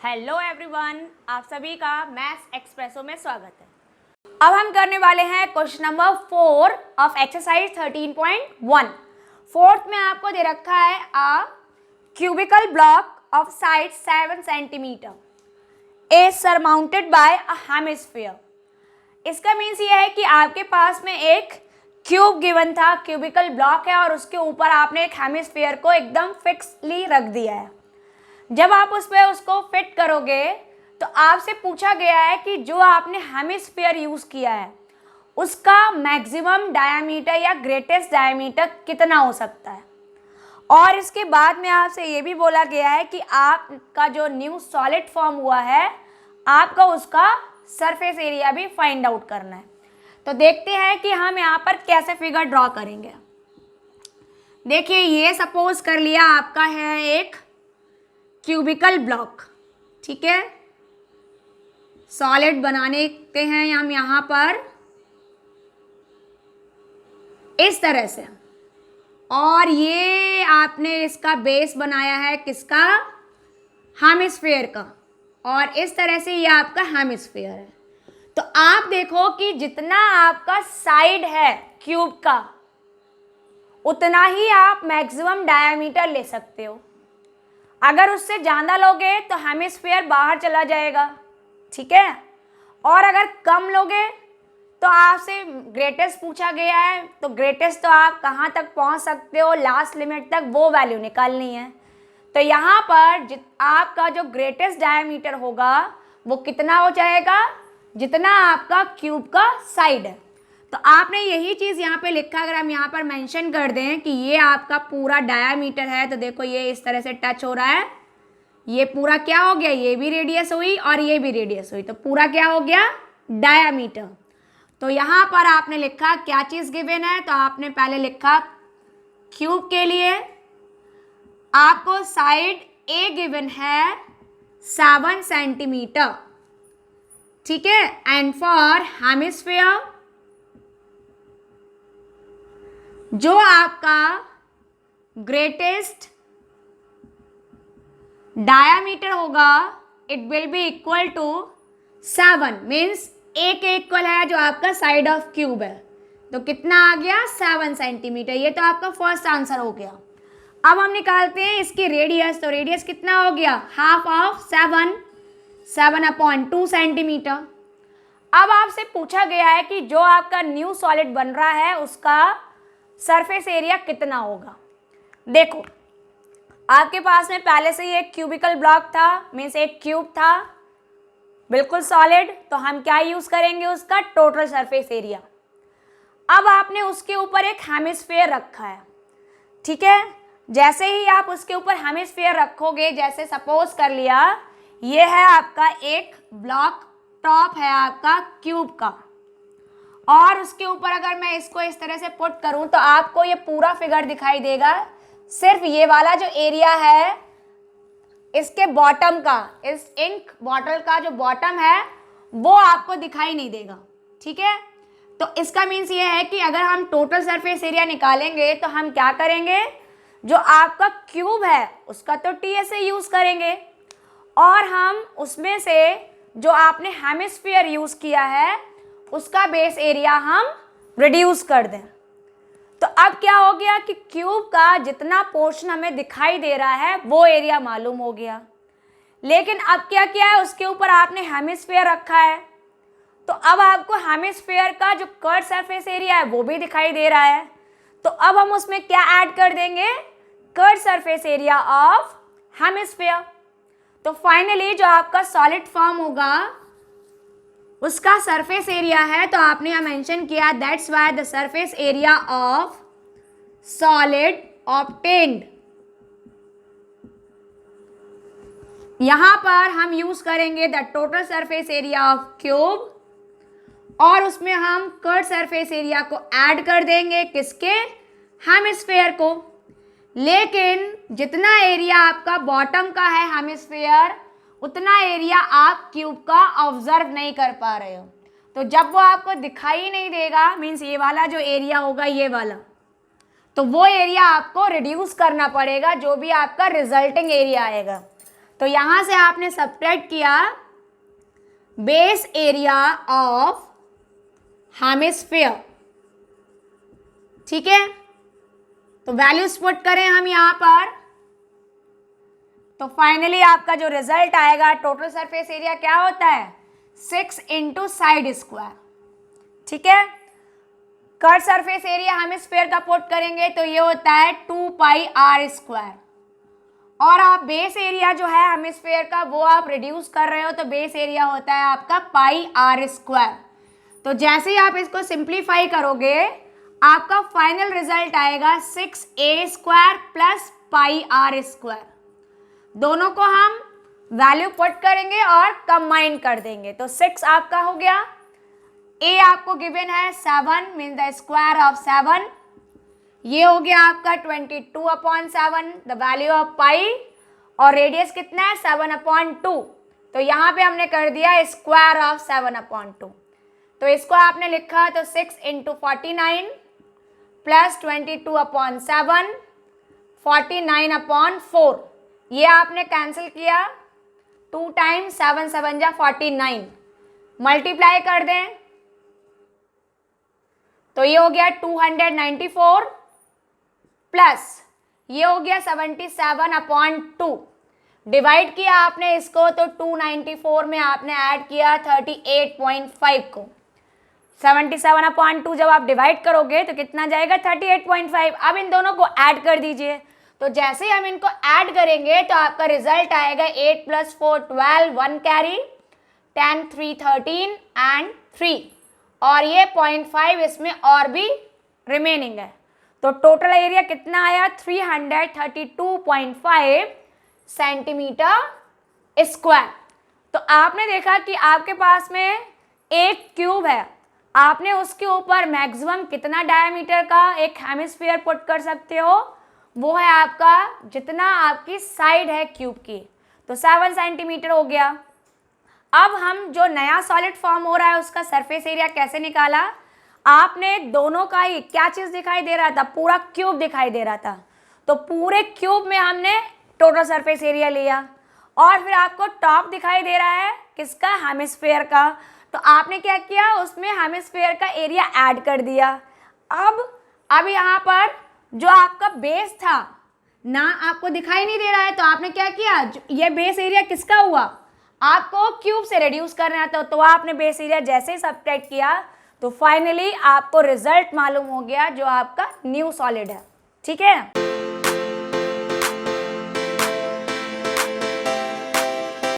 Hello everyone, आप सभी का मैथ्स एक्सप्रेसो में स्वागत है। अब हम करने वाले हैं question number 4 of exercise 13.1। Fourth में आपको दे रखा है a cubical block of side 7 centimetre is surmounted by a hemisphere. इसका मीन्स ये है कि आपके पास में एक क्यूब गिवन था, क्यूबिकल ब्लॉक है और उसके ऊपर आपने एक हेमिस्फीयर को एकदम फिक्सली रख दिया है। जब आप उस पर उसको फिट करोगे तो आपसे पूछा गया है कि जो आपने हेमिस्फीयर यूज़ किया है उसका मैक्सिमम डायामीटर या ग्रेटेस्ट डायामीटर कितना हो सकता है। और इसके बाद में आपसे ये भी बोला गया है कि आपका जो न्यू सॉलिड फॉर्म हुआ है आपका उसका सरफेस एरिया भी फाइंड आउट करना है। तो देखते हैं कि हम यहाँ पर कैसे फिगर ड्रॉ करेंगे। देखिए, ये सपोज कर लिया आपका है एक क्यूबिकल ब्लॉक, ठीक है। सॉलिड बनाने के हैं हम यहाँ पर इस तरह से, और ये आपने इसका बेस बनाया है किसका, हेमिस्फीयर का, और इस तरह से ये आपका हेमिस्फीयर है। तो आप देखो कि जितना आपका साइड है क्यूब का उतना ही आप मैक्सिमम डायामीटर ले सकते हो। अगर उससे ज़्यादा लोगे तो हेमिस्फीयर बाहर चला जाएगा, ठीक है। और अगर कम लोगे तो आपसे ग्रेटेस्ट पूछा गया है, तो ग्रेटेस्ट तो आप कहाँ तक पहुँच सकते हो, लास्ट लिमिट तक वो वैल्यू निकालनी है। तो यहाँ पर आपका जो ग्रेटेस्ट डायमीटर होगा वो कितना हो जाएगा, जितना आपका क्यूब का साइड है। तो आपने यही चीज़ यहाँ पे लिखा, अगर हम यहाँ पर मेंशन कर दें कि ये आपका पूरा डायामीटर है, तो देखो ये इस तरह से टच हो रहा है, ये पूरा क्या हो गया, ये भी रेडियस हुई और ये भी रेडियस हुई, तो पूरा क्या हो गया, डायामीटर। तो यहाँ पर आपने लिखा क्या चीज़ गिवन है, तो आपने पहले लिखा क्यूब के लिए आपको साइड ए गिवन है 7 सेंटीमीटर, ठीक है। एंड फॉर हेमिस्फीयर जो आपका ग्रेटेस्ट डायामीटर होगा it will be equal to 7, means A के इक्वल है जो आपका साइड ऑफ क्यूब है। तो कितना आ गया, 7 सेंटीमीटर। ये तो आपका फर्स्ट आंसर हो गया। अब हम निकालते हैं इसकी रेडियस। तो रेडियस कितना हो गया, हाफ ऑफ 7/2 सेंटीमीटर। अब आपसे पूछा गया है कि जो आपका न्यू सॉलिड बन रहा है उसका सरफेस एरिया कितना होगा। देखो, आपके पास में पहले से ही एक क्यूबिकल ब्लॉक था, मीन्स एक क्यूब था बिल्कुल सॉलिड, तो हम क्या यूज़ करेंगे, उसका टोटल सरफेस एरिया। अब आपने उसके ऊपर एक हेमिस्फीयर रखा है, ठीक है। जैसे ही आप उसके ऊपर हेमिस्फीयर रखोगे, जैसे सपोज कर लिया ये है आपका एक ब्लॉक, टॉप है आपका क्यूब का, और उसके ऊपर अगर मैं इसको इस तरह से पुट करूं तो आपको ये पूरा फिगर दिखाई देगा। सिर्फ ये वाला जो एरिया है इसके बॉटम का, इस इंक बॉटल का जो बॉटम है वो आपको दिखाई नहीं देगा, ठीक है। तो इसका मीन्स ये है कि अगर हम टोटल सरफेस एरिया निकालेंगे तो हम क्या करेंगे, जो आपका क्यूब है उसका तो टीएसए यूज़ करेंगे, और हम उसमें से जो आपने हेमिस्फीयर यूज़ किया है उसका बेस एरिया हम रिड्यूस कर दें। तो अब क्या हो गया कि क्यूब का जितना पोर्शन हमें दिखाई दे रहा है वो एरिया मालूम हो गया। लेकिन अब क्या किया है, उसके ऊपर आपने हेमिस्फीयर रखा है, तो अब आपको हेमिस्फीयर का जो कर्व सरफेस एरिया है वो भी दिखाई दे रहा है। तो अब हम उसमें क्या ऐड कर देंगे, curve surface area of hemisphere. तो फाइनली जो आपका सॉलिड फॉर्म होगा उसका सरफेस एरिया है, तो आपने यहाँ मेंशन किया that's why the surface area of solid obtained. यहां पर हम यूज करेंगे the total surface area of cube, और उसमें हम कर्व सरफेस एरिया को ऐड कर देंगे, किसके, हेमिस्फीयर को। लेकिन जितना एरिया आपका बॉटम का है हेमिस्फीयर, उतना एरिया आप क्यूब का ऑब्जर्व नहीं कर पा रहे हो। तो जब वो आपको दिखाई नहीं देगा, मीन्स ये वाला जो एरिया होगा ये वाला, तो वो एरिया आपको रिड्यूस करना पड़ेगा, जो भी आपका रिजल्टिंग एरिया आएगा। तो यहां से आपने सब्ट्रैक्ट किया बेस एरिया ऑफ हेमिस्फीयर, ठीक है। तो वैल्यूज पुट करें हम यहां पर, तो फाइनली आपका जो रिजल्ट आएगा टोटल सरफेस एरिया क्या होता है 6 इंटू साइड स्क्वायर, ठीक है। कर्व सरफेस एरिया हेमिस्फीयर का पुट करेंगे तो ये होता है 2 पाई आर स्क्वायर, और आप बेस एरिया जो है हेमिस्फीयर का वो आप रिड्यूस कर रहे हो तो बेस एरिया होता है आपका पाई आर स्क्वायर। तो जैसे ही आप इसको सिंप्लीफाई करोगे आपका फाइनल रिजल्ट आएगा 6a square plus pi R square. दोनों को हम वैल्यू पुट करेंगे और कंबाइन कर देंगे तो 6 आपका हो गया, a आपको गिवन है 7 मीन द स्क्वायर ऑफ 7, ये हो गया आपका 22/7 द वैल्यू ऑफ पाई, और रेडियस कितना है 7/2, तो यहाँ पे हमने कर दिया स्क्वायर ऑफ 7/2। तो इसको आपने लिखा तो 6 इंटू 49 प्लस 22/7 49/4, ये आपने कैंसिल किया 2 टाइम्स 7 7 जा 49, मल्टीप्लाई कर दें तो ये हो गया 294 प्लस ये हो गया 77/2, डिवाइड किया आपने इसको तो 294 में आपने ऐड किया 38.5 को, 77/2 जब आप डिवाइड करोगे तो कितना जाएगा 38.5। अब इन दोनों को ऐड कर दीजिए, तो जैसे ही हम इनको ऐड करेंगे तो आपका रिजल्ट आएगा 8 + 4 12, 1 कैरी 10 3 13 एंड 3, और ये 0.5 इसमें और भी रिमेनिंग है। तो टोटल एरिया कितना आया 332.5 सेंटीमीटर स्क्वायर। तो आपने देखा कि आपके पास में एक क्यूब है, आपने उसके ऊपर मैक्सिमम कितना डायमीटर का एक हेमिस्फीयर पुट कर सकते हो, वो है आपका जितना आपकी साइड है क्यूब की, तो 7 सेंटीमीटर हो गया। अब हम जो नया सॉलिड फॉर्म हो रहा है उसका सरफेस एरिया कैसे निकाला, आपने दोनों का ही क्या चीज़ दिखाई दे रहा था, पूरा क्यूब दिखाई दे रहा था, तो पूरे क्यूब में हमने टोटल सरफेस एरिया लिया, और फिर आपको टॉप दिखाई दे रहा है किसका हेमिस्फीयर का, तो आपने क्या किया उसमें हेमिस्फीयर का एरिया ऐड कर दिया। अब यहाँ पर जो आपका बेस था ना आपको दिखाई नहीं दे रहा है, तो आपने क्या किया ये बेस एरिया किसका हुआ, आपको क्यूब से रिड्यूस करना था, तो आपने बेस एरिया जैसे ही सब्ट्रैक्ट किया तो फाइनली आपको रिजल्ट मालूम हो गया जो आपका न्यू सॉलिड है, ठीक है।